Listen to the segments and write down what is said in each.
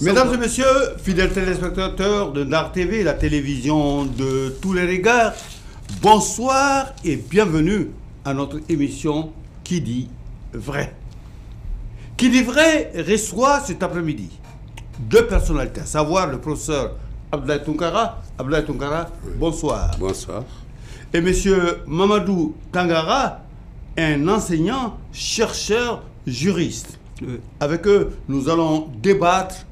Mesdames et messieurs, fidèles téléspectateurs de Ndar TV, la télévision de tous les regards, bonsoir et bienvenue à notre émission Qui dit vrai. Qui dit vrai reçoit cet après-midi deux personnalités, à savoir le professeur Abdoulaye Tounkara. Abdoulaye Tounkara, bonsoir. Bonsoir. Et monsieur Mamadou Tangara, un enseignant, chercheur, juriste. Avec eux, nous allons débattre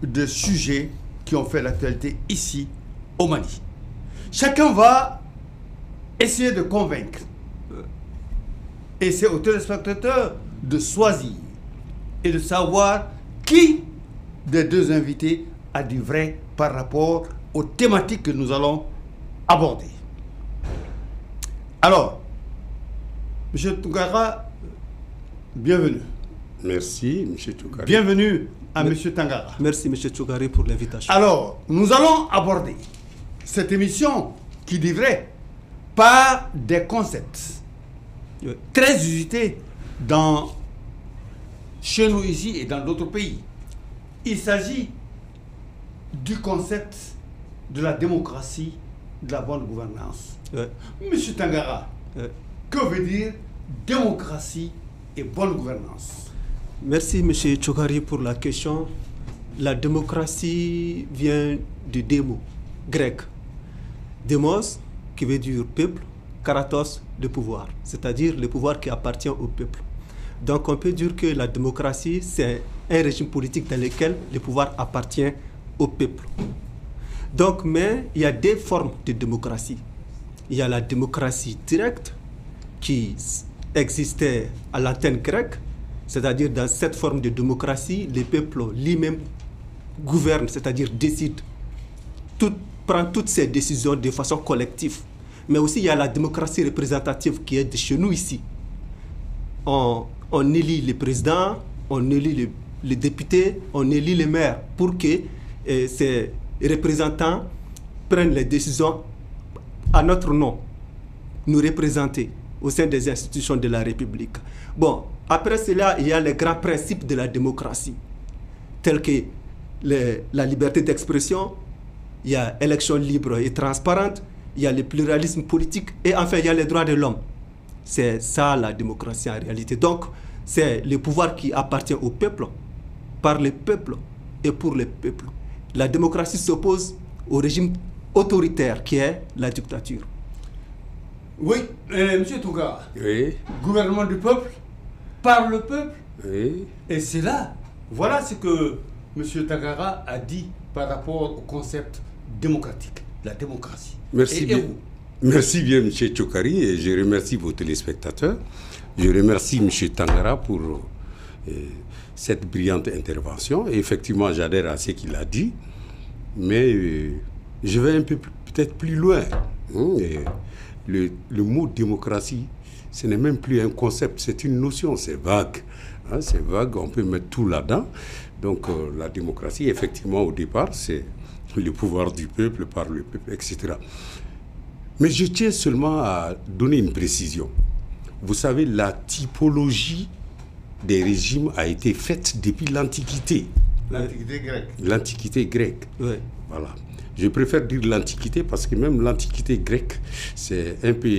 de sujets qui ont fait l'actualité ici, au Mali. Chacun va essayer de convaincre. Et c'est aux téléspectateurs de choisir et de savoir qui des deux invités a dit vrai par rapport aux thématiques que nous allons aborder. Alors, M. Tounkara, bienvenue. Merci, M. Tounkara. Bienvenue à M. Tangara. Merci, M. Tounkara, pour l'invitation. Alors, nous allons aborder cette émission qui dit vrai par des concepts très usités chez nous ici et dans d'autres pays. Il s'agit du concept de la démocratie, de la bonne gouvernance. Monsieur Tangara, que veut dire démocratie et bonne gouvernance? Merci, M. Tounkara, pour la question. La démocratie vient du démo grec. Demos, qui veut dire peuple, karatos, le pouvoir, c'est-à-dire le pouvoir qui appartient au peuple. Donc on peut dire que la démocratie, c'est un régime politique dans lequel le pouvoir appartient au peuple. Donc, mais il y a deux formes de démocratie. Il y a la démocratie directe qui existait à l'antenne grecque, c'est-à-dire dans cette forme de démocratie, le peuple lui-même gouverne, c'est-à-dire décide, prend toutes ses décisions de façon collective. Mais aussi, il y a la démocratie représentative qui est de chez nous ici. On élit le président, on élit les députés, on élit les maires pour que ces représentants prennent les décisions à notre nom, nous représenter au sein des institutions de la République. Bon, après cela, il y a les grands principes de la démocratie, tels que la liberté d'expression, il y a élection libre et transparente, il y a le pluralisme politique et enfin il y a les droits de l'homme. C'est ça la démocratie en réalité. Donc c'est le pouvoir qui appartient au peuple, par le peuple et pour le peuple. La démocratie s'oppose au régime autoritaire qui est la dictature. Oui, monsieur Tounkara. Oui. Gouvernement du peuple, par le peuple. Oui. Et c'est là, voilà ce que monsieur Tangara a dit par rapport au concept démocratique, la démocratie. Merci bien. Merci bien, M. Tounkara, et je remercie vos téléspectateurs. Je remercie M. Tangara pour cette brillante intervention. Et effectivement, j'adhère à ce qu'il a dit, mais je vais un peu peut-être plus loin. Le mot démocratie, ce n'est même plus un concept, c'est une notion, c'est vague. C'est vague, on peut mettre tout là-dedans. Donc la démocratie, effectivement, au départ, c'est le pouvoir du peuple, par le peuple, etc. Mais je tiens seulement à donner une précision. Vous savez, la typologie des régimes a été faite depuis l'Antiquité. L'Antiquité grecque. L'Antiquité grecque. Oui. Voilà. Je préfère dire l'Antiquité parce que même l'Antiquité grecque, c'est un peu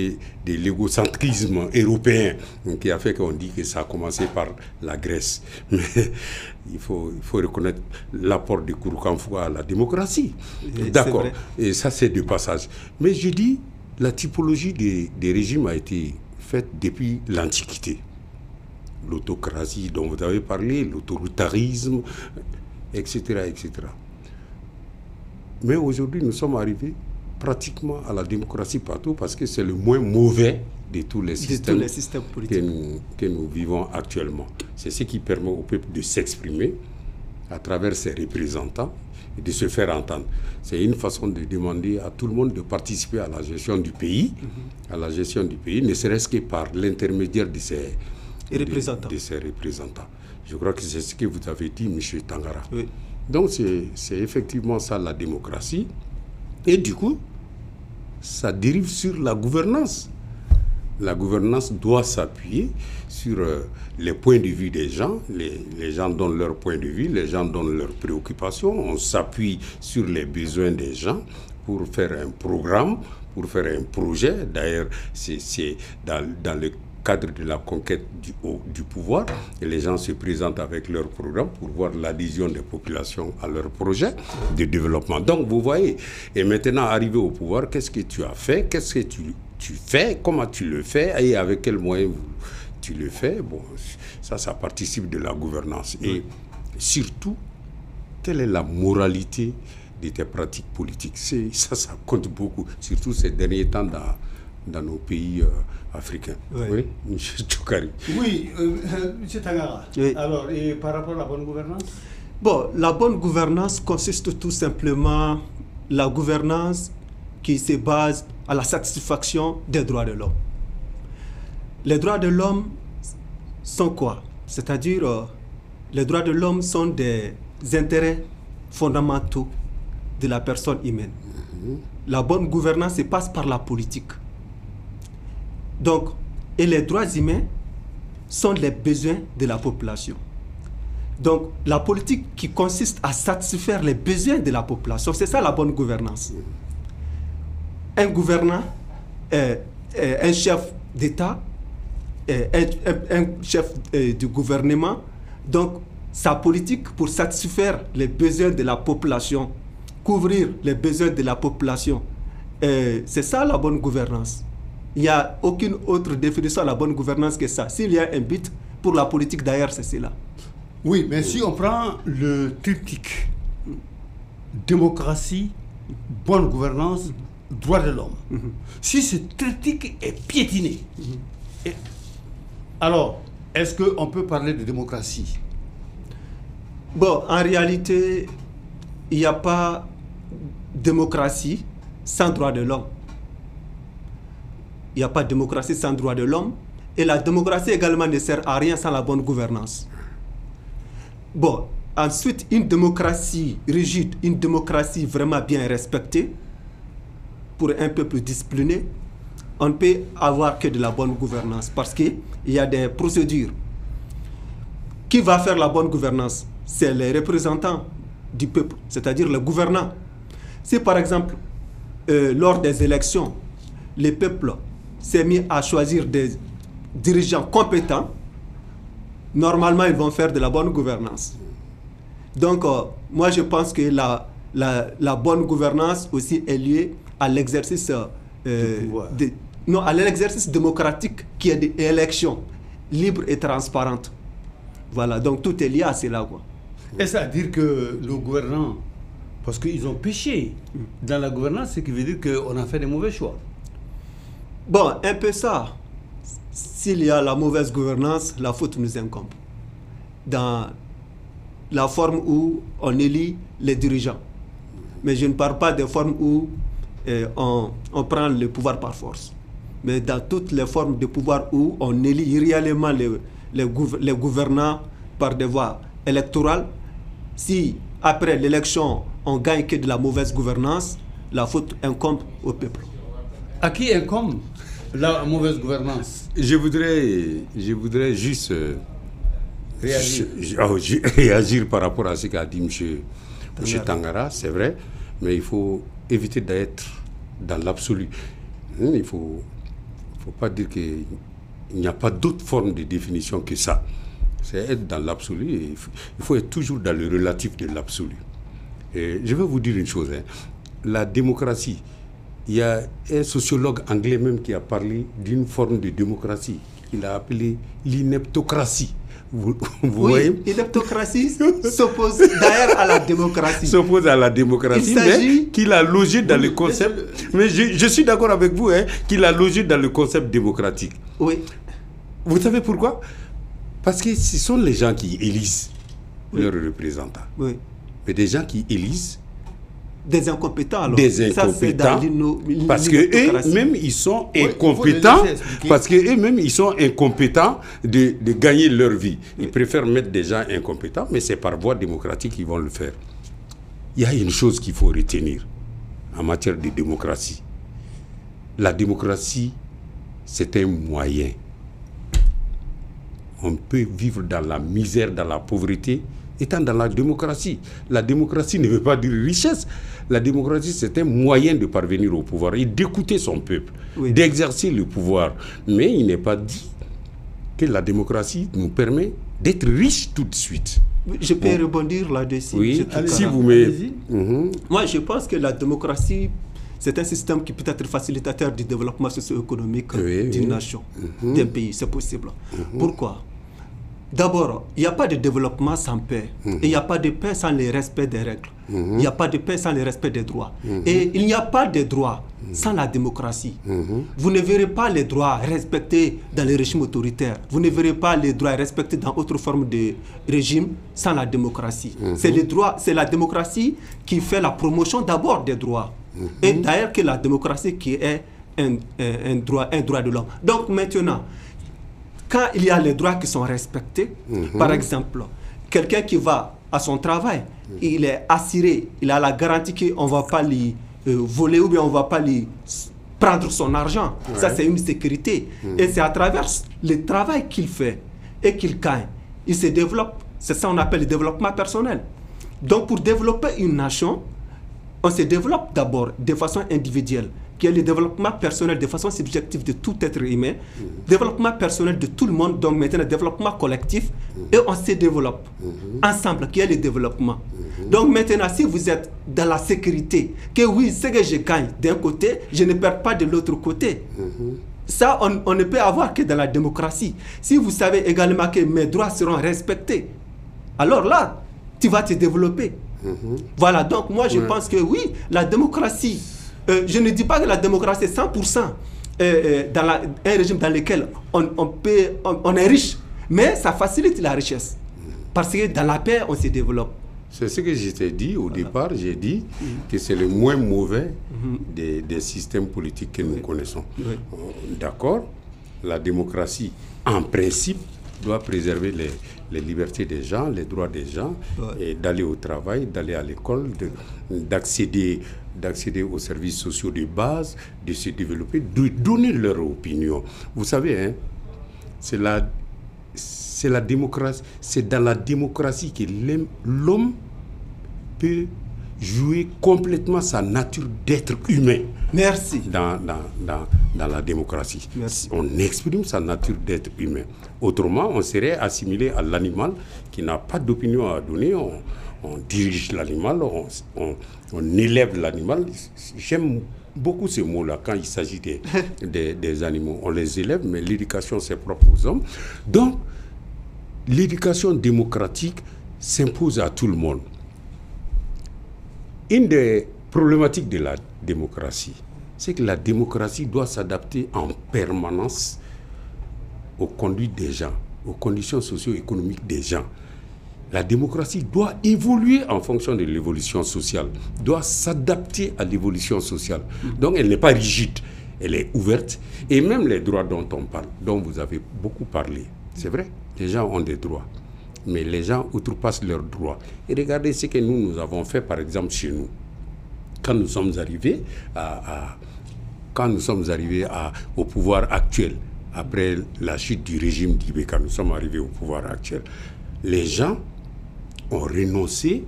de l'égocentrisme européen qui a fait qu'on dit que ça a commencé par la Grèce. Mais il faut reconnaître l'apport de Kouroukanfou à la démocratie. D'accord. Et ça, c'est de passage. Mais je dis, la typologie des régimes a été faite depuis l'Antiquité. L'autocratie dont vous avez parlé, l'autoritarisme, etc., etc. Mais aujourd'hui, nous sommes arrivés pratiquement à la démocratie partout parce que c'est le moins mauvais de tous les systèmes, politiques que nous vivons actuellement. C'est ce qui permet au peuple de s'exprimer à travers ses représentants et de se faire entendre. C'est une façon de demander à tout le monde de participer à la gestion du pays, ne serait-ce que par l'intermédiaire de ses représentants. Je crois que c'est ce que vous avez dit, M. Tangara. Oui. Donc c'est effectivement ça la démocratie. Et du coup, ça dérive sur la gouvernance. la gouvernance doit s'appuyer sur les points de vue des gens. Les gens donnent leur point de vue, les gens donnent leurs préoccupations. On s'appuie sur les besoins des gens pour faire un programme, pour faire un projet. D'ailleurs, c'est dans le cadre de la conquête du pouvoir, et les gens se présentent avec leur programme pour voir l'adhésion des populations à leur projet de développement. Donc, vous voyez, et maintenant, arrivé au pouvoir, qu'est-ce que tu as fait? Qu'est-ce que tu fais? Comment tu le fais? Et avec quels moyens tu le fais? Bon, ça participe de la gouvernance. Et surtout, quelle est la moralité de tes pratiques politiques? Ça compte beaucoup, surtout ces derniers temps dans nos pays africains. Oui, M. Choukari. Oui, M. Tangara. Oui. Alors, et par rapport à la bonne gouvernance? Bon, la bonne gouvernance consiste tout simplement la gouvernance qui se base à la satisfaction des droits de l'homme. Les droits de l'homme sont quoi? C'est-à-dire, les droits de l'homme sont des intérêts fondamentaux de la personne humaine. La bonne gouvernance se passe par la politique. Donc, et les droits humains sont les besoins de la population. Donc, la politique qui consiste à satisfaire les besoins de la population, c'est ça la bonne gouvernance. Un gouvernant, un chef d'État, un chef du gouvernement, donc sa politique pour satisfaire les besoins de la population, couvrir les besoins de la population, c'est ça la bonne gouvernance. Il n'y a aucune autre définition à la bonne gouvernance que ça. S'il y a un but pour la politique d'ailleurs, c'est cela. Oui, mais si on prend le triptyque démocratie, bonne gouvernance, droits de l'homme, si ce triptyque est piétiné, alors est-ce qu'on peut parler de démocratie? Bon, en réalité, il n'y a pas de démocratie sans droits de l'homme. Il n'y a pas de démocratie sans droits de l'homme. Et la démocratie également ne sert à rien sans la bonne gouvernance. Bon, ensuite, une démocratie rigide, une démocratie vraiment bien respectée, pour un peuple discipliné, on ne peut avoir que de la bonne gouvernance parce qu'il y a des procédures. Qui va faire la bonne gouvernance? C'est les représentants du peuple, c'est-à-dire les gouvernants. Si par exemple, lors des élections, le peuple s'est mis à choisir des dirigeants compétents, normalement ils vont faire de la bonne gouvernance. Donc moi je pense que la bonne gouvernance aussi est liée à l'exercice à l'exercice démocratique qui est des élections libres et transparentes. Voilà, donc tout est lié à cela, quoi. Est-ce à dire que le gouvernant, parce qu'ils ont péché dans la gouvernance, ce qui veut dire qu'on a fait des mauvais choix? Bon, un peu ça. S'il y a la mauvaise gouvernance, la faute nous incombe. Dans la forme où on élit les dirigeants. Mais je ne parle pas des formes où on prend le pouvoir par force. Mais dans toutes les formes de pouvoir où on élit réellement les gouvernants par des voies électorales, si après l'élection on gagne que de la mauvaise gouvernance, la faute incombe au peuple. À qui incombe la mauvaise gouvernance? Je voudrais juste réagir par rapport à ce qu'a dit M. Tangara, c'est vrai, mais il faut éviter d'être dans l'absolu. Il ne faut pas dire qu'il n'y a pas d'autre forme de définition que ça. C'est être dans l'absolu. Il faut être toujours dans le relatif de l'absolu. Et je vais vous dire une chose. La démocratie, il y a un sociologue anglais même qui a parlé d'une forme de démocratie. Il a appelé l'ineptocratie. Vous voyez? L'ineptocratie s'oppose d'ailleurs à la démocratie. S'oppose à la démocratie, mais qu'il a logé dans le concept. Mais je suis d'accord avec vous, qu'il a logé dans le concept démocratique. Oui. Vous savez pourquoi? Parce que ce sont les gens qui élisent leurs représentants. Oui. Mais des gens qui élisent des incompétents, alors. Des incompétents, parce qu'eux-mêmes, ils sont incompétents, parce qu'eux-mêmes, ils sont incompétents de gagner leur vie. Ils préfèrent mettre des gens incompétents, mais c'est par voie démocratique qu'ils vont le faire. Il y a une chose qu'il faut retenir en matière de démocratie. La démocratie, c'est un moyen. On peut vivre dans la misère, dans la pauvreté, étant dans la démocratie. La démocratie ne veut pas dire richesse. La démocratie, c'est un moyen de parvenir au pouvoir et d'écouter son peuple, d'exercer le pouvoir. Mais il n'est pas dit que la démocratie nous permet d'être riches tout de suite. Je peux rebondir là-dessus. Oui, si vous mettez... Moi, je pense que la démocratie, c'est un système qui peut être facilitateur du développement socio-économique d'une nation, d'un pays. C'est possible. Pourquoi? D'abord, il n'y a pas de développement sans paix. Et il n'y a pas de paix sans le respect des règles. Il n'y a pas de paix sans le respect des droits. Et il n'y a pas de droits sans la démocratie. Vous ne verrez pas les droits respectés dans les régimes autoritaires. Vous ne verrez pas les droits respectés dans autre forme de régime sans la démocratie. C'est la démocratie qui fait la promotion d'abord des droits. Et d'ailleurs que la démocratie qui est un droit de l'homme. Donc maintenant, quand il y a les droits qui sont respectés, par exemple, quelqu'un qui va à son travail, il est assuré, il a la garantie qu'on ne va pas lui voler ou bien on ne va pas lui prendre son argent. Ça, c'est une sécurité. Et c'est à travers le travail qu'il fait et qu'il gagne, il se développe. C'est ça qu'on appelle le développement personnel. Donc, pour développer une nation, on se développe d'abord de façon individuelle, qui est le développement personnel de façon subjective de tout être humain, développement personnel de tout le monde, donc maintenant développement collectif, et on se développe ensemble, qui est le développement. Donc maintenant, si vous êtes dans la sécurité, que oui, ce que je gagne d'un côté, je ne perds pas de l'autre côté. Ça, on ne peut avoir que dans la démocratie. Si vous savez également que mes droits seront respectés, alors là, tu vas te développer. Voilà, donc moi je pense que oui, la démocratie, je ne dis pas que la démocratie est 100% dans un régime dans lequel on est riche, mais ça facilite la richesse. Parce que dans la paix, on se développe. C'est ce que je t'ai dit au départ. J'ai dit que c'est le moins mauvais des systèmes politiques que nous connaissons. D'accord, la démocratie, en principe, doit préserver les libertés des gens, les droits des gens, et d'aller au travail, d'aller à l'école, d'accéder aux services sociaux de base, de se développer, de donner leur opinion. Vous savez, hein, c'est la démocratie, c'est dans la démocratie que l'homme peut jouer complètement sa nature d'être humain. Merci. Dans la démocratie. Merci. On exprime sa nature d'être humain. Autrement, on serait assimilé à l'animal qui n'a pas d'opinion à donner. On dirige l'animal, on élève l'animal. J'aime beaucoup ce mot-là quand il s'agit des animaux. On les élève, mais l'éducation, c'est propre aux hommes. Donc, l'éducation démocratique s'impose à tout le monde. Une des problématiques de la démocratie, c'est que la démocratie doit s'adapter en permanence aux conduites des gens, aux conditions socio-économiques des gens. La démocratie doit évoluer en fonction de l'évolution sociale, doit s'adapter à l'évolution sociale. Donc elle n'est pas rigide, elle est ouverte. Et même les droits dont on parle, dont vous avez beaucoup parlé, c'est vrai, les gens ont des droits. Mais les gens outrepassent leurs droits. Et regardez ce que nous avons fait, par exemple, chez nous. Quand nous sommes arrivés au pouvoir actuel, après la chute du régime d'Ibeka, nous sommes arrivés au pouvoir actuel, les gens ont renoncé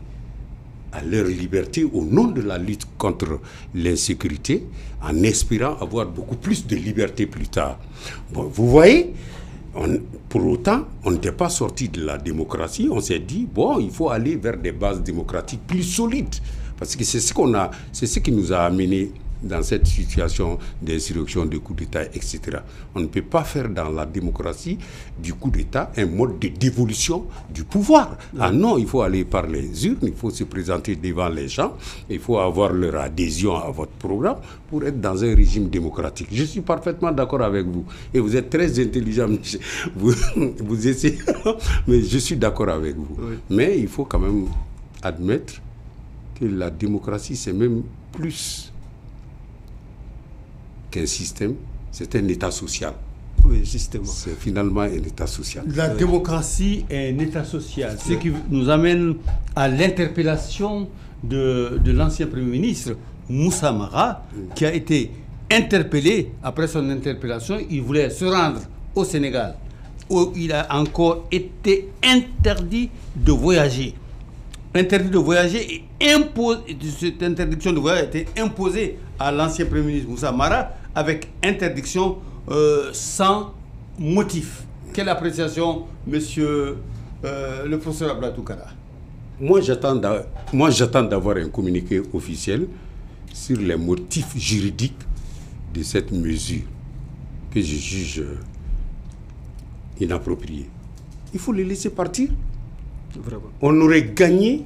à leur liberté au nom de la lutte contre l'insécurité, en espérant avoir beaucoup plus de liberté plus tard. Bon, vous voyez, pour autant, on n'était pas sorti de la démocratie. On s'est dit, bon, il faut aller vers des bases démocratiques plus solides. Parce que c'est ce qui nous a amenés dans cette situation d'insurrection, de coup d'État, etc. On ne peut pas faire dans la démocratie du coup d'État un mode de dévolution du pouvoir. Ah non, il faut aller par les urnes, il faut se présenter devant les gens, il faut avoir leur adhésion à votre programme pour être dans un régime démocratique. Je suis parfaitement d'accord avec vous. Et vous êtes très intelligent, vous essayez, mais je suis d'accord avec vous. Oui. Mais il faut quand même admettre que la démocratie, c'est même plus qu'un système, c'est un État social. Oui, justement. C'est finalement un État social. La démocratie est un État social. Ce qui nous amène à l'interpellation de l'ancien Premier ministre, Moussa Mara, qui a été interpellé, après son interpellation, il voulait se rendre au Sénégal, où il a encore été interdit de voyager. Interdit de voyager et cette interdiction de voyage a été imposée à l'ancien Premier ministre Moussa Mara avec interdiction sans motif. Quelle appréciation, monsieur le professeur Ablatou Kara? Moi, j'attends d'avoir un communiqué officiel sur les motifs juridiques de cette mesure que je juge inappropriée. Il faut les laisser partir. Vraiment. On aurait gagné.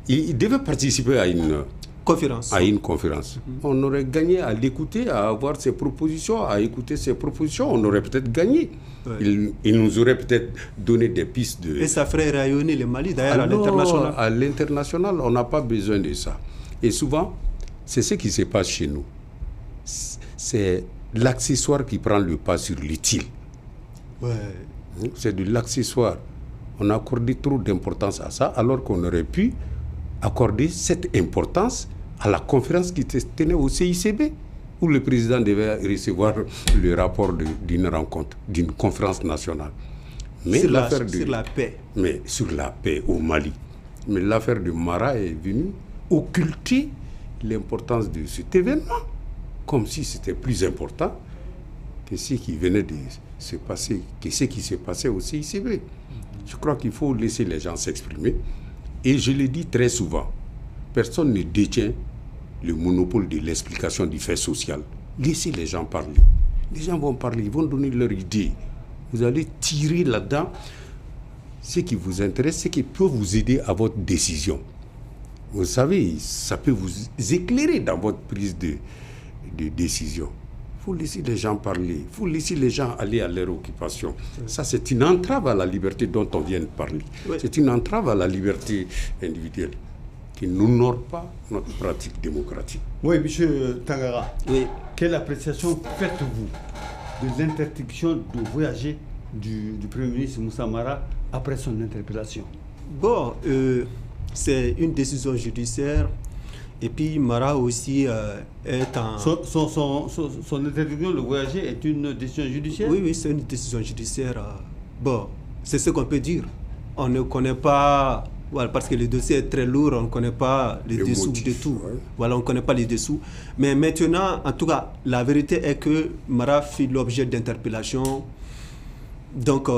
Il devait participer à une conférence. On aurait gagné à l'écouter, à avoir ses propositions, à écouter ses propositions. On aurait peut-être gagné. Ouais. Il nous aurait peut-être donné des pistes de... Et ça ferait rayonner le Mali d'ailleurs à l'international. À l'international, on n'a pas besoin de ça. Et souvent, c'est ce qui se passe chez nous. C'est l'accessoire qui prend le pas sur l'utile. Ouais. C'est de l'accessoire. On a accordé trop d'importance à ça, alors qu'on aurait pu accorder cette importance à la conférence qui se tenait au CICB, où le président devait recevoir le rapport d'une rencontre, d'une conférence nationale. Mais sur la paix. Mais sur la paix au Mali. Mais l'affaire de Mara est venue occulter l'importance de cet événement, comme si c'était plus important que ce qui venait de se passer, que ce qui se passait au CICB. Je crois qu'il faut laisser les gens s'exprimer. Et je le dis très souvent, personne ne détient le monopole de l'explication du fait social. Laissez les gens parler. Les gens vont parler, ils vont donner leur idée. Vous allez tirer là-dedans ce qui vous intéresse, ce qui peut vous aider à votre décision. Vous savez, ça peut vous éclairer dans votre prise de décision. Il faut laisser les gens parler, il faut laisser les gens aller à leur occupation. Ça, c'est une entrave à la liberté dont on vient de parler. Oui. C'est une entrave à la liberté individuelle qui n'honore pas notre pratique démocratique. Oui, monsieur Tangara, oui. Quelle appréciation faites-vous de l'interdiction de voyager du Premier ministre Moussa Mara après son interpellation? Bon, c'est une décision judiciaire. Et puis Mara aussi est en... Son interdiction de voyager est une décision judiciaire? Oui, c'est une décision judiciaire. Bon, c'est ce qu'on peut dire. On ne connaît pas... Voilà, parce que le dossier est très lourd, on ne connaît pas les dessous de tout. Ouais. Voilà, on ne connaît pas les dessous. Mais maintenant, en tout cas, la vérité est que Mara fait l'objet d'interpellation. Donc,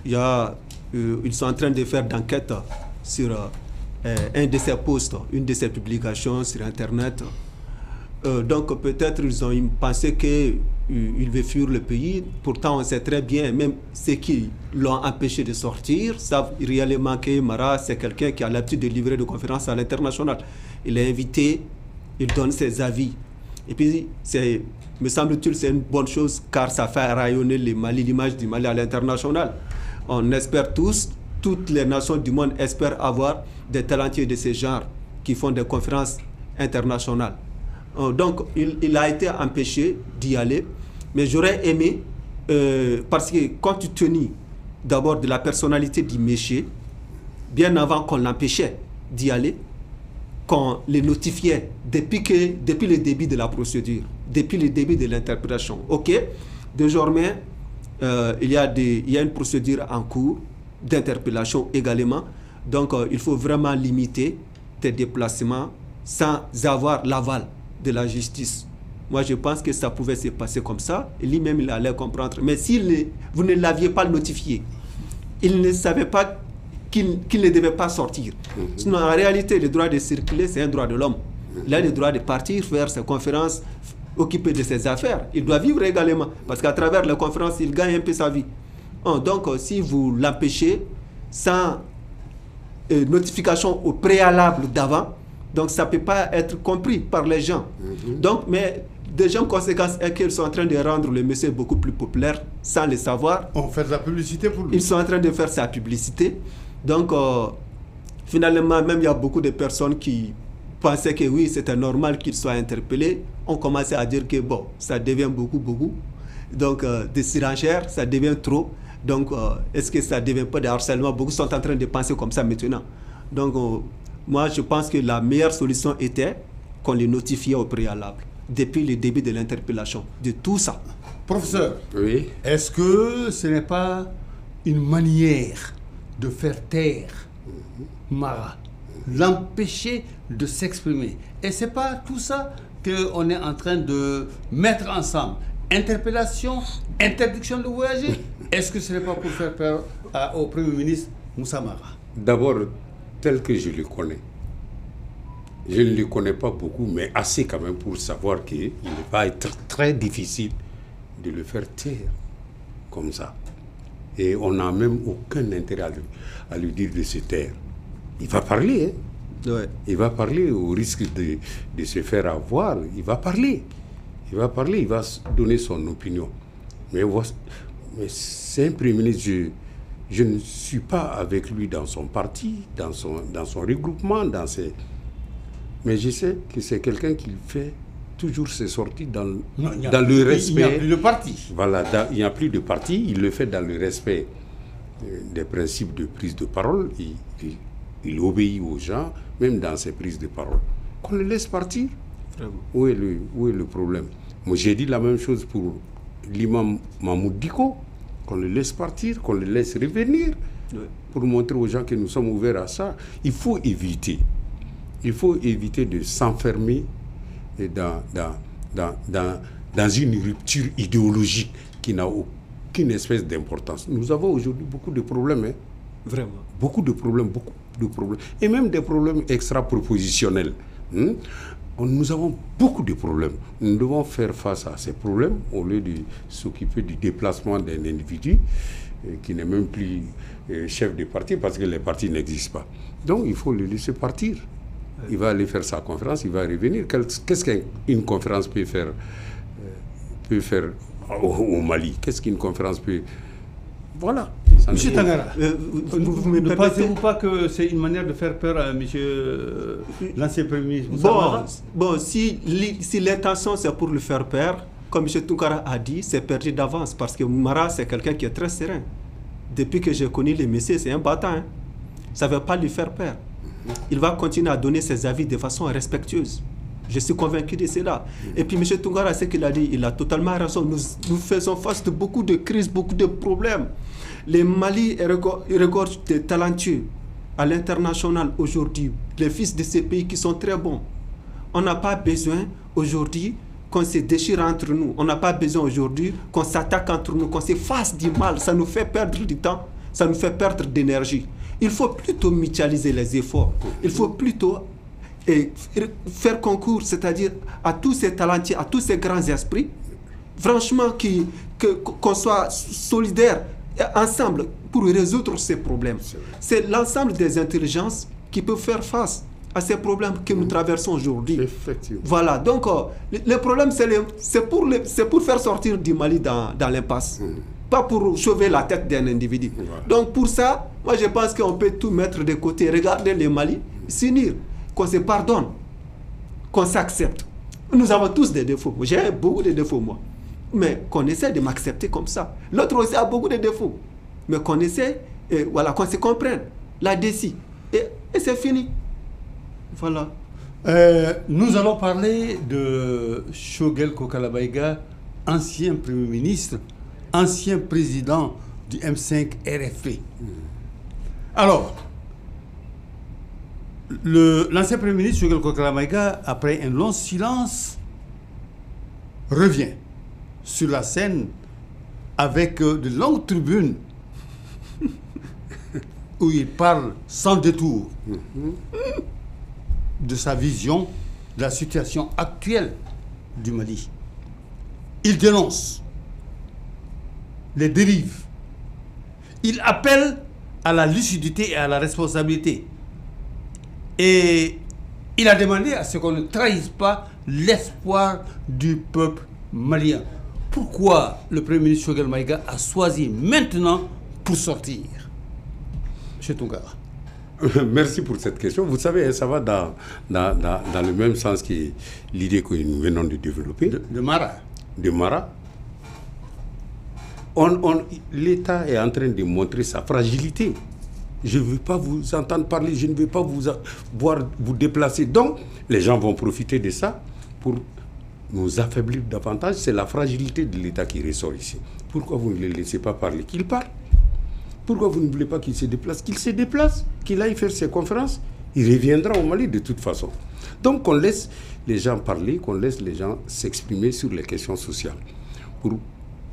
ils sont en train de faire d'enquête sur... un de ses posts, une de ses publications sur Internet. Donc peut-être ils ont pensé qu'il veut fuir le pays. Pourtant on sait très bien, même ceux qui l'ont empêché de sortir savent réellement que Mara, c'est quelqu'un qui a l'habitude de livrer des conférences à l'international. Il est invité, il donne ses avis. Et puis, me semble-t-il, c'est une bonne chose car ça fait rayonner l'image du Mali à l'international. On espère tous, toutes les nations du monde espèrent avoir des talentueux de ce genre qui font des conférences internationales. Donc, il a été empêché d'y aller, mais j'aurais aimé, parce que compte tenu d'abord de la personnalité du monsieur, bien avant qu'on l'empêchait d'y aller, qu'on les notifiait depuis le début de la procédure, depuis le début de l'interprétation. OK, désormais, il y a une procédure en cours d'interpellation également. Donc, il faut vraiment limiter tes déplacements sans avoir l'aval de la justice. Moi, je pense que ça pouvait se passer comme ça. Et lui-même, il allait comprendre. Mais si vous ne l'aviez pas notifié, il ne savait pas qu'il ne devait pas sortir. Sinon, en réalité, le droit de circuler, c'est un droit de l'homme. Il a le droit de partir, faire ses conférences, occuper de ses affaires. Il doit vivre également. Parce qu'à travers les conférences, il gagne un peu sa vie. Donc, si vous l'empêchez sans notification au préalable d'avant, donc ça ne peut pas être compris par les gens. Donc, mais deuxième conséquence est qu'ils sont en train de rendre le monsieur beaucoup plus populaire sans le savoir. On fait de la publicité pour lui. Ils sont en train de faire sa publicité. Donc, finalement, même il y a beaucoup de personnes qui pensaient que oui, c'était normal qu'il soit interpellé. On commençait à dire que bon, ça devient beaucoup. Donc, des surenchères, ça devient trop. Donc, est-ce que ça ne devient pas de harcèlement? Beaucoup sont en train de penser comme ça maintenant. Donc, moi, je pense que la meilleure solution était qu'on les notifiait au préalable. depuis le début de l'interpellation, de tout ça. Professeur, Oui. est-ce que ce n'est pas une manière de faire taire Mara, l'empêcher de s'exprimer? Et c'est pas tout ça qu'on est en train de mettre ensemble? Interpellation, interdiction de voyager. Est-ce que ce n'est pas pour faire peur au Premier ministre Moussa Mara? D'abord, tel que je le connais, je ne le connais pas beaucoup, mais assez quand même pour savoir qu'il va être très difficile de le faire taire comme ça. Et on n'a même aucun intérêt à lui dire de se taire. Il va parler, hein. Ouais. Il va parler au risque de se faire avoir. Il va parler. Il va parler, il va donner son opinion. Mais c'est un Premier ministre, je ne suis pas avec lui dans son parti, dans son regroupement, mais je sais que c'est quelqu'un qui fait toujours ses sorties dans le respect. Il n'y a plus de parti. Voilà, il n'y a plus de parti, il le fait dans le respect des principes de prise de parole. Il obéit aux gens, même dans ses prises de parole. Qu'on le laisse partir. Vraiment. Où est le problème? Moi, j'ai dit la même chose pour l'imam Mahmoud Diko, qu'on le laisse partir, qu'on le laisse revenir, pour montrer aux gens que nous sommes ouverts à ça. Il faut éviter de s'enfermer dans une rupture idéologique qui n'a aucune espèce d'importance. Nous avons aujourd'hui beaucoup de problèmes. Hein. Vraiment. Beaucoup de problèmes. Et même des problèmes extra-propositionnels. Nous avons beaucoup de problèmes. Nous devons faire face à ces problèmes au lieu de s'occuper du déplacement d'un individu qui n'est même plus chef de parti parce que les partis n'existent pas. Donc il faut le laisser partir. Il va aller faire sa conférence, il va revenir. Qu'est-ce qu'une conférence peut faire au Mali? Qu'est-ce qu'une conférence peut... Voilà. Monsieur Tangara, ne pensez-vous pas que c'est une manière de faire peur à monsieur l'ancien Premier ministre Moussa Mara? Bon, si l'intention c'est pour le faire peur, comme M. Tounkara a dit, c'est perdu d'avance parce que Mara c'est quelqu'un qui est très serein. Depuis que j'ai connu le messieurs, c'est un battant. Hein. Ça ne veut pas lui faire peur. Il va continuer à donner ses avis de façon respectueuse. Je suis convaincu de cela. Et puis M. Tounkara, ce qu'il a dit, il a totalement raison. Nous faisons face de beaucoup de crises, beaucoup de problèmes. Les Mali regorgent de talentueux à l'international aujourd'hui, les fils de ces pays qui sont très bons. On n'a pas besoin aujourd'hui qu'on se déchire entre nous. On n'a pas besoin aujourd'hui qu'on s'attaque entre nous, qu'on se fasse du mal. Ça nous fait perdre du temps, ça nous fait perdre d'énergie. Il faut plutôt mutualiser les efforts. Il faut plutôt faire concours, c'est-à-dire à tous ces talentueux, à tous ces grands esprits, franchement qu'on soit solidaires ensemble pour résoudre ces problèmes. C'est l'ensemble des intelligences qui peuvent faire face à ces problèmes que nous traversons aujourd'hui. Effectivement. Voilà, donc le problème c'est pour faire sortir du Mali dans l'impasse, pas pour sauver la tête d'un individu. Voilà. Donc pour ça, moi je pense qu'on peut tout mettre de côté, regarder le Mali, s'unir, qu'on se pardonne, qu'on s'accepte. Nous avons tous des défauts, j'ai beaucoup de défauts moi, mais qu'on essaie de m'accepter comme ça. L'autre aussi a beaucoup de défauts, mais qu'on essaie, voilà, qu'on se comprenne, la décide, et c'est fini. Voilà. Nous allons parler de Choguel Kokala-Maïga, ancien Premier ministre, ancien président du M5 RFP. Alors, l'ancien Premier ministre Choguel Kokala-Maïga, après un long silence, revient sur la scène avec de longues tribunes où il parle sans détour de sa vision de la situation actuelle du Mali. Il dénonce les dérives. Il appelle à la lucidité et à la responsabilité. Et il a demandé à ce qu'on ne trahisse pas l'espoir du peuple malien. Pourquoi le Premier ministre Choguel Maïga a choisi maintenant pour sortir? M. Tounkara. Merci pour cette question. Vous savez, ça va dans le même sens que l'idée que nous venons de développer. De Mara. De Mara. L'État est en train de montrer sa fragilité. Je ne veux pas vous entendre parler, je ne veux pas vous déplacer. Donc, les gens vont profiter de ça pour nous affaiblir davantage. C'est la fragilité de l'État qui ressort ici. Pourquoi vous ne le laissez pas parler? Qu'il parle. Pourquoi vous ne voulez pas qu'il se déplace? Qu'il se déplace, qu'il aille faire ses conférences. Il reviendra au Mali de toute façon. Donc qu'on laisse les gens parler, qu'on laisse les gens s'exprimer sur les questions sociales.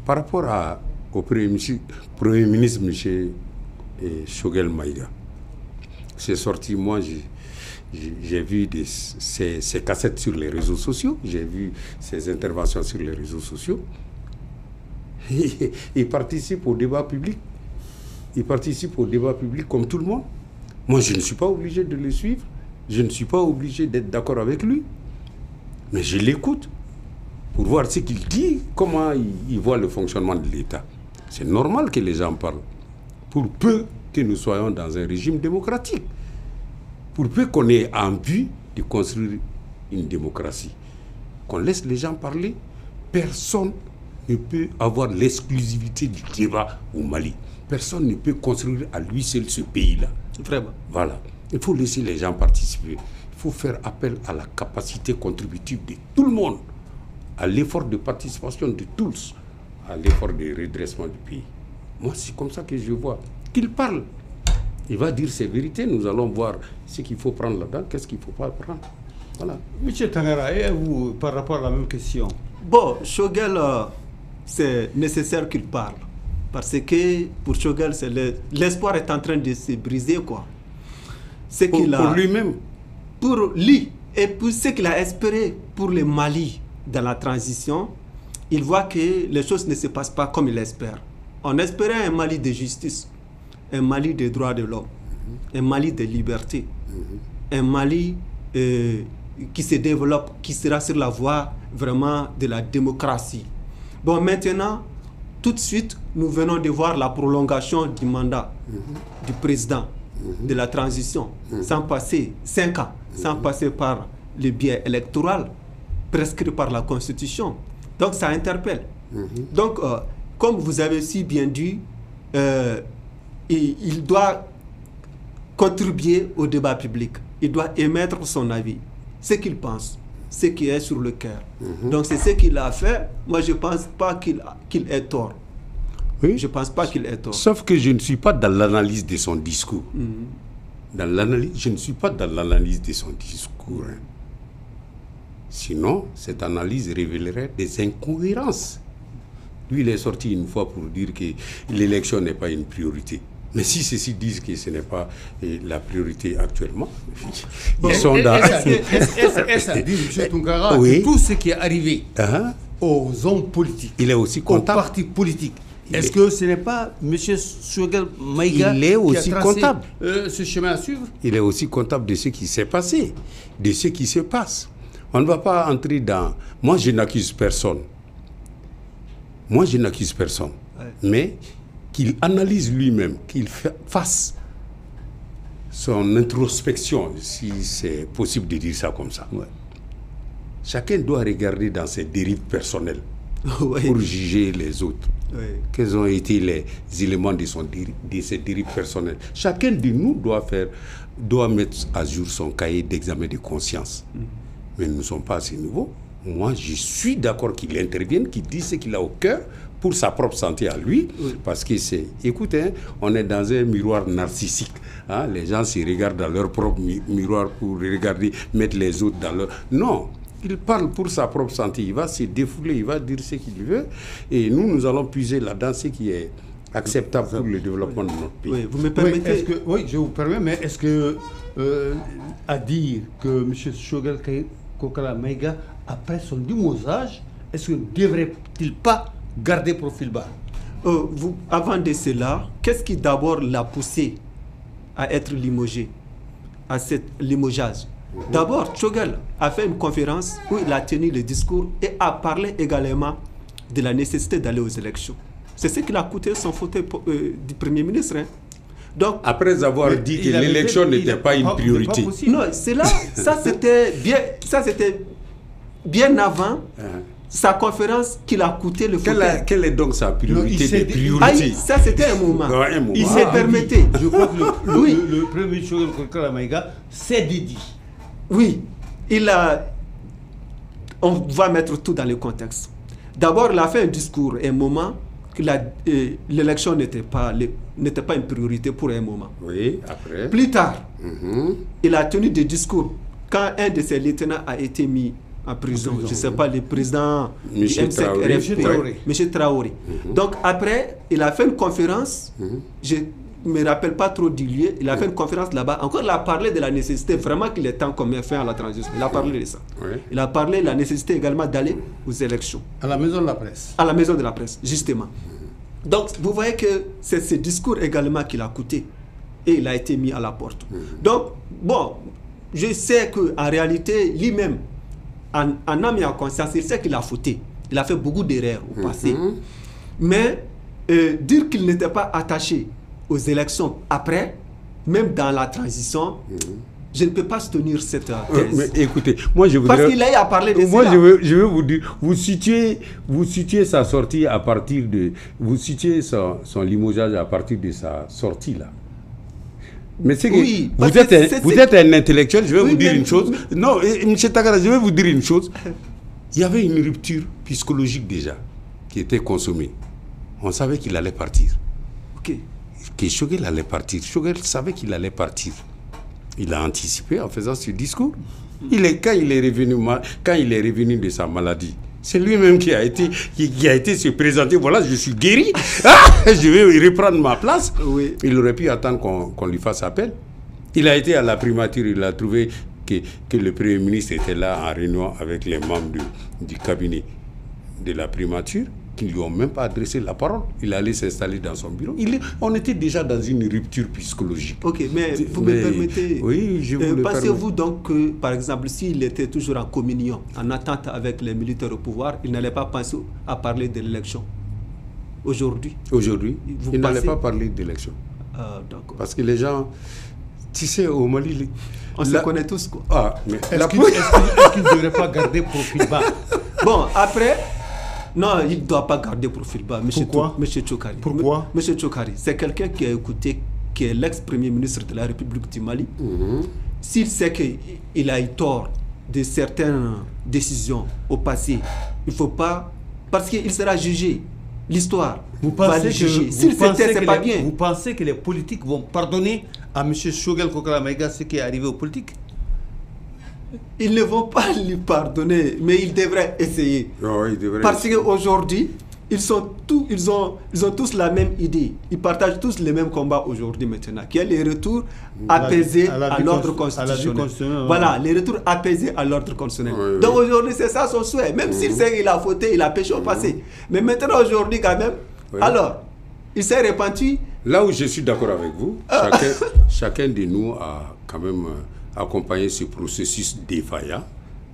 Par rapport au Premier ministre, M. Choguel Maïga, c'est sorti, moi j'ai vu ces cassettes sur les réseaux sociaux, j'ai vu ses interventions sur les réseaux sociaux. Il participe au débat public. Il participe au débat public comme tout le monde. Moi, je ne suis pas obligé de le suivre. Je ne suis pas obligé d'être d'accord avec lui. Mais je l'écoute pour voir ce qu'il dit, comment il voit le fonctionnement de l'État. C'est normal que les gens parlent. Pour peu que nous soyons dans un régime démocratique. Pour peu qu'on ait envie de construire une démocratie. Qu'on laisse les gens parler. Personne ne peut avoir l'exclusivité du débat au Mali. Personne ne peut construire à lui seul ce pays-là. Vraiment. Voilà. Il faut laisser les gens participer. Il faut faire appel à la capacité contributive de tout le monde, à l'effort de participation de tous, à l'effort de redressement du pays. Moi, c'est comme ça que je vois. Qu'il parle. Il va dire ses vérités. Nous allons voir ce qu'il faut prendre là-dedans, qu'est-ce qu'il ne faut pas prendre. Voilà. Monsieur Tangara, et vous, par rapport à la même question? Bon, Choguel, c'est nécessaire qu'il parle. Parce que pour Choguel, l'espoir est en train de se briser, quoi. Pour lui-même. Pour lui et pour ce qu'il a espéré pour le Mali dans la transition, il voit que les choses ne se passent pas comme il espère. On espérait un Mali de justice, un Mali des droits de l'homme, un Mali de liberté, un Mali qui se développe, qui sera sur la voie vraiment de la démocratie. Bon, maintenant, tout de suite, nous venons de voir la prolongation du mandat du président de la transition, sans passer 5 ans, sans passer par le biais électoral prescrit par la Constitution. Donc ça interpelle. Donc, comme vous avez si bien dit, il doit contribuer au débat public. Il doit émettre son avis, ce qu'il pense, ce qui est sur le cœur. Donc c'est ce qu'il a fait. Moi, je ne pense pas qu'il ait tort. Oui. Je ne pense pas qu'il ait tort. Sauf que je ne suis pas dans l'analyse de son discours. Je ne suis pas dans l'analyse de son discours. Hein. Sinon, cette analyse révélerait des incohérences. Lui, il est sorti une fois pour dire que l'élection n'est pas une priorité. Mais si ceux-ci disent que ce n'est pas la priorité actuellement, ils sont dans... Est-ce à dire, M. Tounkara, que tout ce qui est arrivé aux hommes politiques, il est aussi comptable. aux partis politiques, est-ce que ce n'est pas M. Choguel Maïga qui a tracé comptable. Ce chemin à suivre? Il est aussi comptable de ce qui s'est passé, de ce qui se passe. On ne va pas entrer dans... Moi, je n'accuse personne. Mais qu'il analyse lui-même, qu'il fasse son introspection, si c'est possible de dire ça comme ça. Chacun doit regarder dans ses dérives personnelles pour juger les autres. Quels ont été les éléments de ses dérives personnelles. Chacun de nous doit mettre à jour son cahier d'examen de conscience. Mais nous ne sommes pas assez nouveaux. Moi, je suis d'accord qu'il intervienne, qu'il dise ce qu'il a au cœur pour sa propre santé à lui. Parce que c'est... Écoutez, on est dans un miroir narcissique. Hein? Les gens se regardent dans leur propre miroir pour regarder, mettre les autres dans leur... Non, il parle pour sa propre santé. Il va se défouler, il va dire ce qu'il veut. Et nous allons puiser là-dedans ce qui est acceptable pour le développement de notre pays. Oui, vous me permettez... Oui, je vous permets, mais est-ce que... à dire que M. Choguel Maïga, après son limogeage, est-ce qu'il ne devrait-il pas garder profil bas? Avant de cela, qu'est-ce qui d'abord l'a poussé à être limogé, à cet limogeage? D'abord, Choguel a fait une conférence où il a tenu le discours et a parlé également de la nécessité d'aller aux élections. C'est ce qui a coûté son fauteuil du Premier ministre. Hein. Donc, après avoir dit que l'élection n'était pas une priorité. Non, c'est là, ça c'était bien avant sa conférence qu'il a coûté le fauteuil. Quelle est donc sa priorité des priorités? Ça c'était un moment. Il s'est permis. Je crois que le premier Choguel Maïga s'est dédié. Oui, il a on va mettre tout dans le contexte. D'abord, il a fait un discours à un moment que l'élection n'était pas une priorité pour un moment. Oui, après. Plus tard, il a tenu des discours quand un de ses lieutenants a été mis en prison. Je ne sais pas, le président M. Traoré. M. Traoré. Donc après, il a fait une conférence, je ne me rappelle pas trop du lieu, il a fait une conférence là-bas. Encore, il a parlé de la nécessité, vraiment qu'il est temps qu'on mette fin à la transition. Il a parlé de ça. Il a parlé de la nécessité également d'aller aux élections. À la maison de la presse. À la maison de la presse, justement. Donc, vous voyez que c'est ce discours également qu'il a coûté. Et il a été mis à la porte. Donc, bon, je sais qu'en réalité, lui-même, en âme et en conscience, il sait qu'il a fauté. Il a fait beaucoup d'erreurs au passé. Mais dire qu'il n'était pas attaché aux élections après, même dans la transition, je ne peux pas soutenir cette thèse. Mais écoutez, moi je voudrais... Parce qu'il a parlé de moi, cela. je veux vous dire, vous situez sa sortie à partir de... Vous situez son limogeage à partir de sa sortie là. Mais c'est que oui, vous êtes un intellectuel, je vais vous dire une chose. Non, M. Takara, je vais vous dire une chose. Il y avait une rupture psychologique déjà qui était consommée. On savait qu'il allait partir. Ok. Que Choguel allait partir. Choguel savait qu'il allait partir. Il a anticipé en faisant ce discours. Quand il est revenu de sa maladie, c'est lui-même qui a été se présenter. Voilà, je suis guéri. Je vais reprendre ma place. Oui. Il aurait pu attendre qu'on lui fasse appel. Il a été à la primature. Il a trouvé que le Premier ministre était là en réunion avec les membres du cabinet de la primature, qui ne lui ont même pas adressé la parole. Il allait s'installer dans son bureau. On était déjà dans une rupture psychologique. Ok, mais vous me permettez... Oui, je vous le permets. Pensez-vous donc que, par exemple, s'il était toujours en communion, en attente avec les militaires au pouvoir, il n'allait pas penser à parler de l'élection aujourd'hui? Aujourd'hui, il n'allait pas parler d'élection. D'accord. Parce que les gens... Tu sais, au Mali... On se connaît tous, quoi. Ah, mais est-ce qu'il ne devrait pas garder profil bas? Bon, après... Non, il ne doit pas garder profil bas. Pourquoi? M. Tchokari. Pourquoi? M. Tchokari, c'est quelqu'un qui a écouté, qui est l'ex-premier ministre de la République du Mali. S'il sait qu'il a eu tort de certaines décisions au passé, il ne faut pas... Parce qu'il sera jugé. L'histoire va le juger. S'il s'était, c'est pas bien. Vous pensez que les politiques vont pardonner à M. Choguel Kokala Maïga ce qui est arrivé aux politiques? Ils ne vont pas lui pardonner, mais ils devraient essayer. Oh, ils devraient Parce qu'aujourd'hui, ils ont tous la même idée. Ils partagent tous les mêmes combats aujourd'hui maintenant, qui est le retour apaisé à l'ordre constitutionnel. Voilà, le retour apaisé à l'ordre constitutionnel. Oui. Donc aujourd'hui, c'est ça son souhait. Même s'il sait qu'il a fauté, il a péché au passé. Mais maintenant, aujourd'hui, quand même, alors, il s'est repenti. Là où je suis d'accord avec vous, chacun de nous a quand même accompagné ce processus défaillant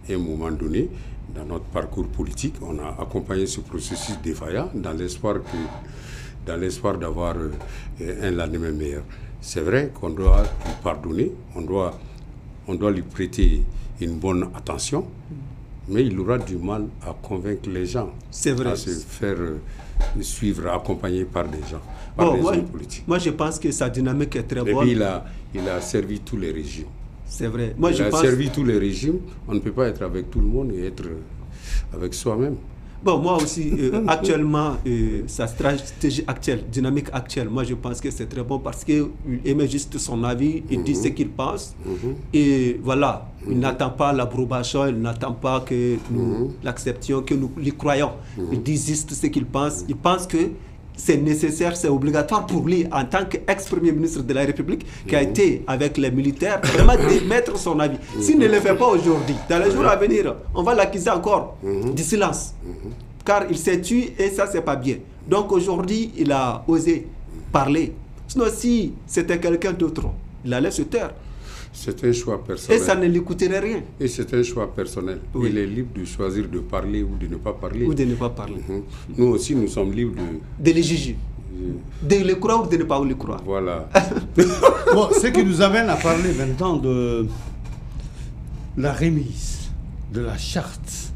à un moment donné. Dans notre parcours politique, on a accompagné ce processus défaillant dans l'espoir d'avoir un lendemain meilleur. C'est vrai qu'on doit lui pardonner, on doit lui prêter une bonne attention, mais il aura du mal à convaincre les gens, c'est vrai, à se faire suivre, accompagné par des gens, hommes politiques. Moi, je pense que sa dynamique est très bonne. Et puis, il a servi tous les régimes. C'est vrai. Il a servi tous les régimes. On ne peut pas être avec tout le monde et être avec soi-même. Bon, moi aussi, actuellement, sa stratégie actuelle, dynamique actuelle, moi je pense que c'est très bon parce qu'il émet juste son avis, il dit ce qu'il pense. Et voilà, il n'attend pas l'approbation, il n'attend pas que nous l'acceptions, que nous lui croyons. Il dit juste ce qu'il pense. Il pense que c'est nécessaire, c'est obligatoire pour lui, en tant qu'ex-premier ministre de la République, qui a été avec les militaires, vraiment d'émettre son avis. S'il ne le fait pas aujourd'hui, dans les jours à venir, on va l'accuser encore du silence. Car il s'est tué et ça, c'est pas bien. Donc aujourd'hui, il a osé parler. Sinon, si c'était quelqu'un d'autre, il allait se taire. C'est un choix personnel. Et ça ne lui coûterait rien. Et c'est un choix personnel. Oui. Il est libre de choisir de parler ou de ne pas parler. Ou de ne pas parler. Nous aussi, nous sommes libres de les juger. De le croire ou de ne pas le croire. Voilà. Bon, ce qui nous amène à parler maintenant de la remise de la charte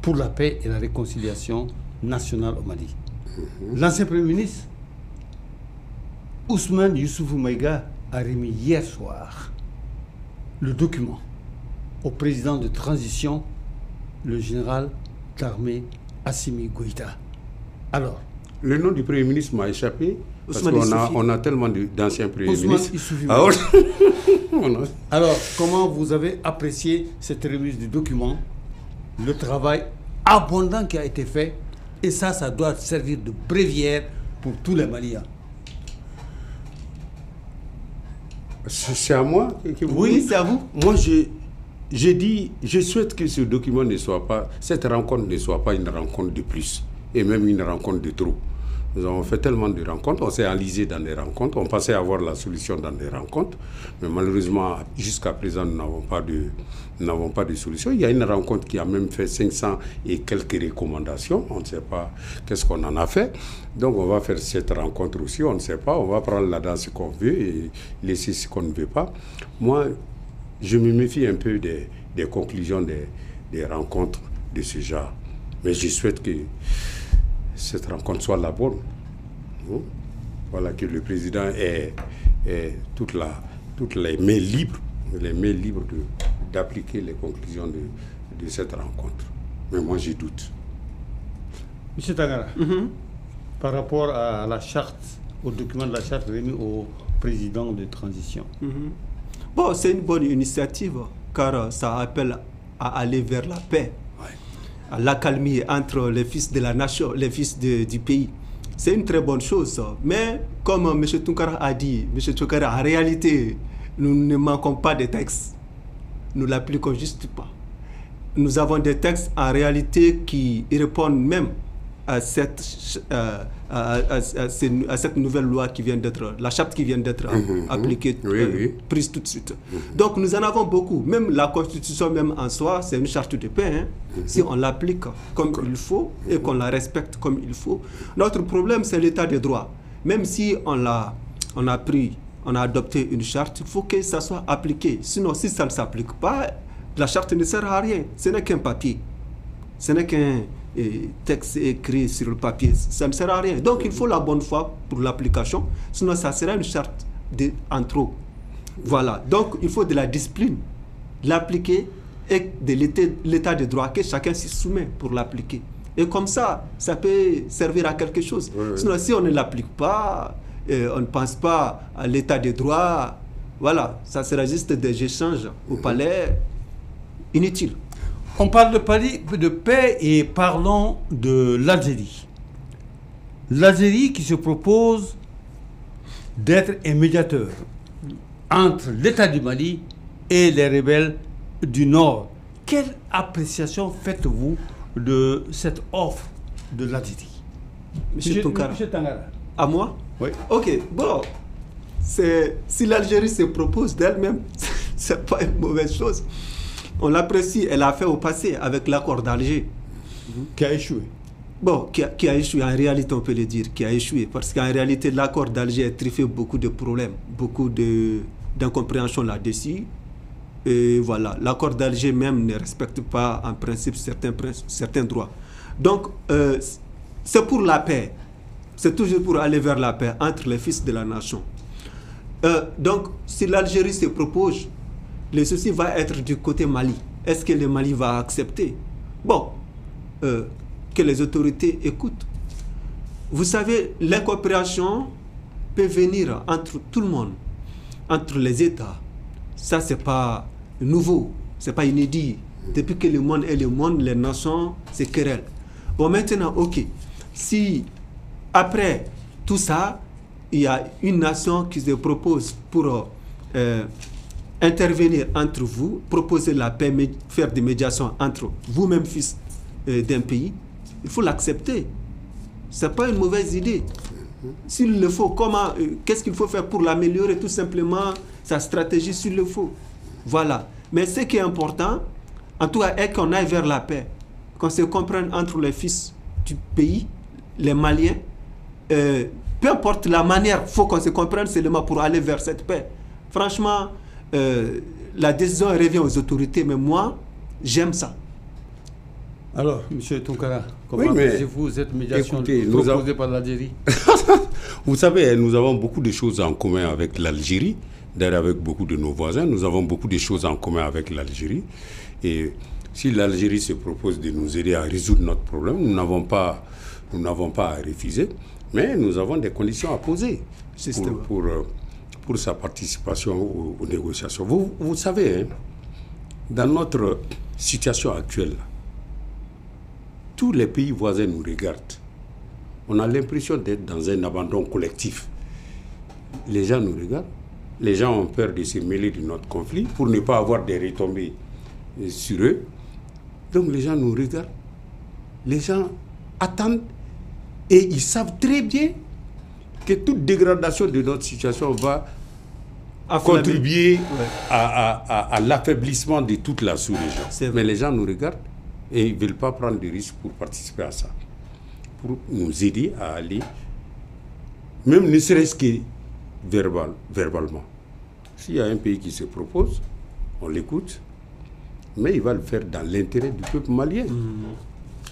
pour la paix et la réconciliation nationale au Mali. L'ancien Premier ministre, Ousmane Youssoufou Maïga, a remis hier soir le document au président de transition le général d'armée Assimi Goïta. Alors, le nom du Premier ministre m'a échappé, parce qu'on a tellement d'anciens Premiers ministres. Alors, comment vous avez apprécié cette remise du document, le travail abondant qui a été fait, et ça doit servir de bréviaire pour tous les Maliens? C'est à moi que vous Oui, dites? c'est à vous. Moi, j'ai dit, je souhaite que ce document ne soit pas, cette rencontre ne soit pas une rencontre de plus, et même une rencontre de trop. Nous avons fait tellement de rencontres, on s'est enlisé dans des rencontres, on pensait avoir la solution dans des rencontres, mais malheureusement, jusqu'à présent, nous n'avons pas de solution. Il y a une rencontre qui a même fait 500 et quelques recommandations, on ne sait pas qu'est-ce qu'on en a fait. Donc on va faire cette rencontre aussi, on ne sait pas, on va prendre là-dedans ce qu'on veut et laisser ce qu'on ne veut pas. Moi, je me méfie un peu des conclusions des rencontres de ce genre, mais je souhaite que cette rencontre soit la bonne. Voilà, que le président ait toutes les mains libres d'appliquer les conclusions de cette rencontre. Mais moi, j'y doute. Monsieur Tangara, par rapport à la charte, au document de la charte remis au président de transition. Bon, c'est une bonne initiative, car ça appelle à aller vers la paix. L'accalmie entre les fils de la nation, les fils du pays. C'est une très bonne chose. Mais comme M. Tounkara a dit, M. Tounkara, en réalité, nous ne manquons pas de textes. Nous ne l'appliquons juste pas. Nous avons des textes en réalité qui répondent même à cette nouvelle loi qui vient d'être, la charte qui vient d'être appliquée, prise tout de suite. Donc nous en avons beaucoup. Même la Constitution même en soi, c'est une charte de paix. Si on l'applique comme il faut et qu'on la respecte comme il faut. Notre problème, c'est l'état de droit. Même si on a adopté une charte, il faut que ça soit appliqué. Sinon, si ça ne s'applique pas, la charte ne sert à rien. Ce n'est qu'un papier. Ce n'est qu'un texte écrit sur le papier, ça ne sert à rien. Donc il faut la bonne foi pour l'application, sinon ça sera une charte en trop. Voilà, donc il faut de la discipline, l'appliquer et de l'état de droit, que chacun s'y soumet pour l'appliquer. Et comme ça peut servir à quelque chose. Sinon si on ne l'applique pas, on ne pense pas à l'état de droit, voilà, ça sera juste des échanges au palais inutiles. On parle de paix et parlons de l'Algérie. L'Algérie qui se propose d'être un médiateur entre l'État du Mali et les rebelles du Nord. Quelle appréciation faites-vous de cette offre de l'Algérie? Monsieur Tounkara. À moi? Oui. Ok, bon. Si l'Algérie se propose d'elle-même, c'est pas une mauvaise chose. On l'apprécie, elle a fait au passé avec l'accord d'Alger. Qui a échoué. Bon, qui a échoué, en réalité on peut le dire, qui a échoué. Parce qu'en réalité l'accord d'Alger a triffé beaucoup de problèmes, beaucoup d'incompréhension là-dessus. Et voilà, l'accord d'Alger même ne respecte pas en principe certains droits. Donc, c'est pour la paix. C'est toujours pour aller vers la paix entre les fils de la nation. Donc, si l'Algérie se propose, le souci va être du côté Mali. Est-ce que le Mali va accepter? Bon, que les autorités écoutent. Vous savez, l'incompréhension peut venir entre tout le monde, entre les États. Ça, c'est pas nouveau, c'est pas inédit. Depuis que le monde est le monde, les nations se querellent. Bon, maintenant, ok. Si, après tout ça, il y a une nation qui se propose pour intervenir entre vous, proposer la paix, faire des médiations entre vous-même, fils d'un pays, il faut l'accepter. Ce n'est pas une mauvaise idée. S'il le faut, qu'est-ce qu'il faut faire pour l'améliorer? Tout simplement, sa stratégie s'il le faut. Voilà. Mais ce qui est important, en tout cas, est qu'on aille vers la paix, qu'on se comprenne entre les fils du pays, les Maliens. Peu importe la manière, il faut qu'on se comprenne seulement pour aller vers cette paix. Franchement, la décision revient aux autorités, mais moi, j'aime ça. Alors, M. Tounkara, comment appréciez-vous cette médiation proposée par l'Algérie? Vous savez, nous avons beaucoup de choses en commun avec l'Algérie, d'ailleurs avec beaucoup de nos voisins. Nous avons beaucoup de choses en commun avec l'Algérie. Et Si l'Algérie se propose de nous aider à résoudre notre problème, nous n'avons pas à refuser, mais nous avons des conditions à poser pour sa participation aux négociations. Vous savez, hein, dans notre situation actuelle, tous les pays voisins nous regardent. On a l'impression d'être dans un abandon collectif. Les gens nous regardent. Les gens ont peur de se mêler de notre conflit pour ne pas avoir des retombées sur eux. Donc les gens nous regardent. Les gens attendent et ils savent très bien que toute dégradation de notre situation va contribuer à l'affaiblissement de toute la sous-région. Mais les gens nous regardent et ils ne veulent pas prendre de risques pour participer à ça. Pour nous aider à aller, même ne serait-ce que verbalement. S'il y a un pays qui se propose, on l'écoute, mais il va le faire dans l'intérêt du peuple malien.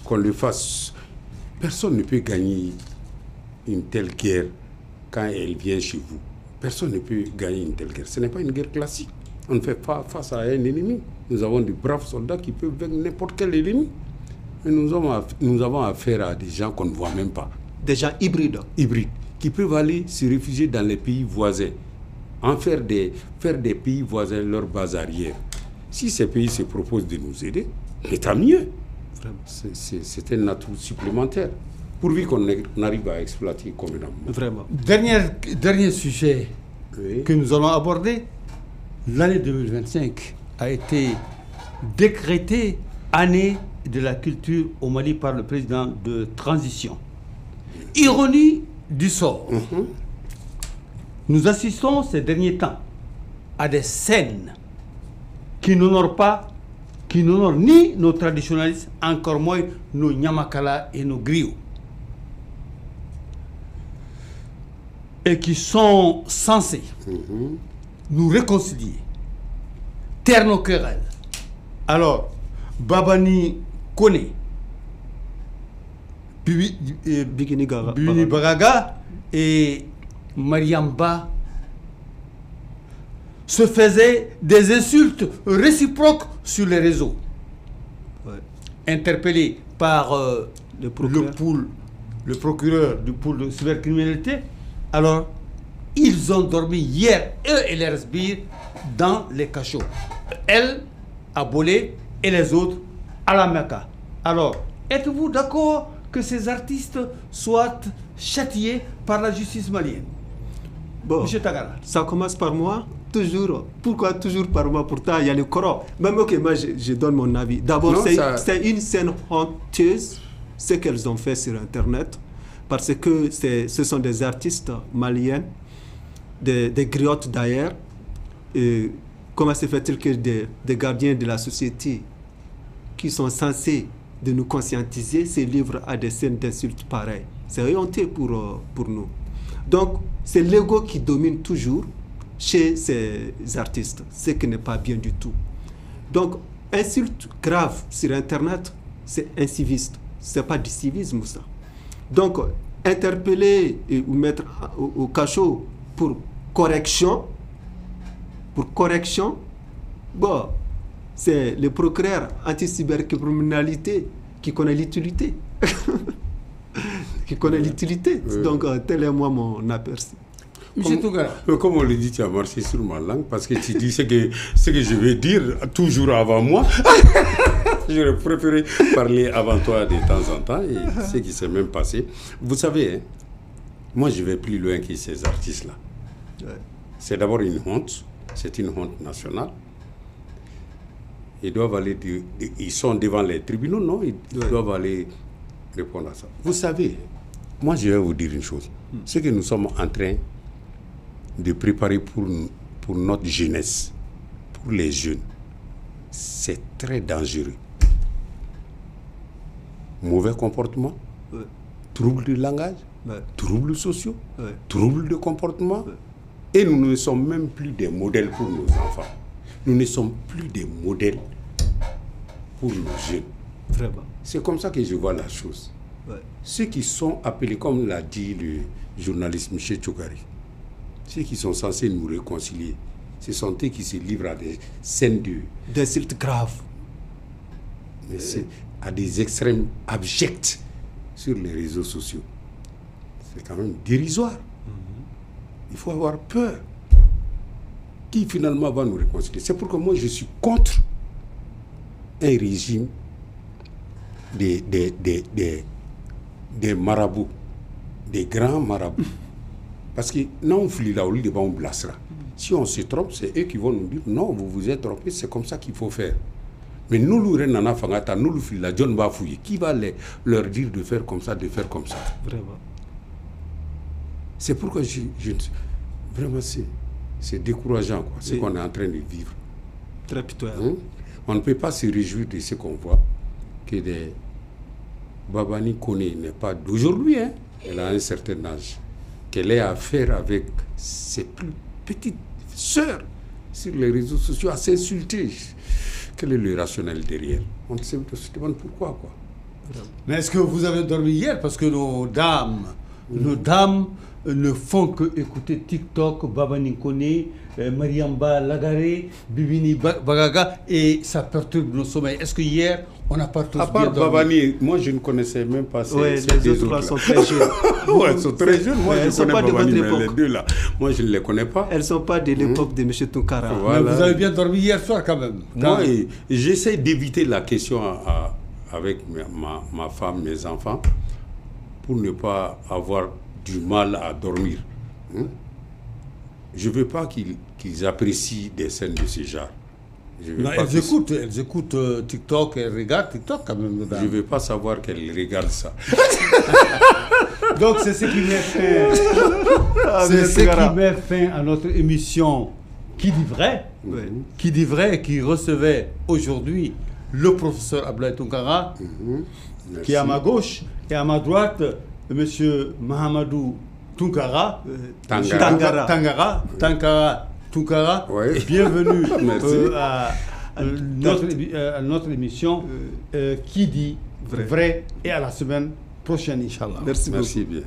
Qu'on le fasse. Personne ne peut gagner une telle guerre quand elle vient chez vous. Personne ne peut gagner une telle guerre. Ce n'est pas une guerre classique. On ne fait pas face à un ennemi. Nous avons de braves soldats qui peuvent vaincre n'importe quel ennemi. Mais nous avons affaire à des gens qu'on ne voit même pas. Des gens hybrides. Hybrides, qui peuvent aller se réfugier dans les pays voisins, faire des pays voisins leur base arrière. Si ces pays se proposent de nous aider, mais tant mieux. C'est un atout supplémentaire, pourvu qu'on arrive à exploiter convenablement. Vraiment. Dernier sujet que nous allons aborder. L'année 2025 a été décrétée année de la culture au Mali par le président de transition. Ironie du sort. Nous assistons ces derniers temps à des scènes qui n'honorent ni nos traditionnalistes, encore moins nos Nyamakala et nos griots. Et qui sont censés nous réconcilier, taire nos querelles. Alors, Babani Kone, Bikini Baraga et Mariamba se faisaient des insultes réciproques sur les réseaux. Interpellés par le procureur du pôle de cybercriminalité, alors ils ont dormi hier, eux et leurs sbires, dans les cachots. Elle à Bolé et les autres à la Mecca. Alors, êtes-vous d'accord que ces artistes soient châtiés par la justice malienne? Bon, Monsieur Tagara. Ça commence par moi, toujours. Pourquoi toujours par moi? Pourtant, il y a le Coran. Même, ok, moi, je donne mon avis. D'abord, c'est une scène honteuse, ce qu'elles ont fait sur Internet, parce que ce sont des artistes maliens, des griottes d'ailleurs. Comment se fait-il que des gardiens de la société qui sont censés de nous conscientiser se livrent à des scènes d'insultes pareilles? C'est honteux pour nous. Donc, c'est l'ego qui domine toujours chez ces artistes, ce qui n'est pas bien du tout. Donc, insulte grave sur Internet, c'est inciviste. Ce n'est pas du civisme, ça. Donc, interpeller ou mettre au cachot pour correction, bon, c'est le procureur anti-cybercriminalité qui connaît l'utilité. Donc, tel est moi mon aperçu. Comme on le dit, tu as marché sur ma langue parce que tu dis ce que je vais dire toujours avant moi. J'aurais préféré parler avant toi de temps en temps et ce qui s'est même passé. Vous savez, hein, moi je vais plus loin que ces artistes-là. C'est d'abord une honte, c'est une honte nationale. Ils doivent aller, ils sont devant les tribunaux, non? Ils doivent aller répondre à ça. Vous savez, moi je vais vous dire une chose. Ce que nous sommes en train de préparer pour notre jeunesse, pour les jeunes, c'est très dangereux. Mauvais comportement, troubles de langage, troubles sociaux, troubles de comportement. Et nous ne sommes même plus des modèles pour nos enfants. Nous ne sommes plus des modèles pour nos jeunes. Vraiment. C'est comme ça que je vois la chose. Ceux qui sont appelés, comme l'a dit le journaliste Michel Tchokari, ceux qui sont censés nous réconcilier, ce sont eux qui se livrent à des scènes d'insultes graves. Mais c'est à des extrêmes abjects sur les réseaux sociaux. C'est quand même dérisoire. Il faut avoir peur. Qui finalement va nous réconcilier? C'est pourquoi moi je suis contre un régime des marabouts, des grands marabouts. Parce que non, on flit là, on dit on blessera. Si on se trompe, c'est eux qui vont nous dire non, vous vous êtes trompé, c'est comme ça qu'il faut faire. Mais nous, nous, fangata, nous, le fil, la John va fouiller. Qui va leur dire de faire comme ça, de faire comme ça? Vraiment. C'est pourquoi vraiment, c'est décourageant, quoi, ce qu'on est en train de vivre. Très pitoyable. On ne peut pas se réjouir de ce qu'on voit, que des Babani Koné n'est pas d'aujourd'hui, hein. Elle a un certain âge, qu'elle ait affaire avec ses plus petites sœurs sur les réseaux sociaux à s'insulter. Quel est le rationnel derrière? On se demande pourquoi, quoi. Mais est-ce que vous avez dormi hier? Parce que nos dames ne font que écouter TikTok, Baba Ninkone, Mariamba Lagaré, Bibini Bagaga, et ça perturbe nos sommeils. Est-ce que hier, on n'a pas tous à part Babani, moi je ne connaissais même pas ces les autres là sont très jeunes. Ouais, elles sont très jeunes. Moi je connais Babani, mais les deux là, moi je ne les connais pas. Elles ne sont pas de l'époque de M. Tounkara. Voilà. Mais vous avez bien dormi hier soir quand même. Moi, j'essaie d'éviter la question avec ma femme, mes enfants, pour ne pas avoir du mal à dormir. Je ne veux pas qu'ils apprécient des scènes de ce genre. Non, elles écoutent TikTok, elles regardent TikTok quand même. Je ne veux pas savoir qu'elles regardent ça. Donc c'est ce qui met fin. C'est ce qui met fin à notre émission Qui dit vrai, Qui dit vrai, et qui recevait aujourd'hui le professeur Abdoulaye Tounkara, qui est à ma gauche, et à ma droite, M. Mahamadou Tounkara, Tangara. Ouais. Bienvenue à notre émission Qui dit vrai, et à la semaine prochaine, Inch'Allah. Merci bien.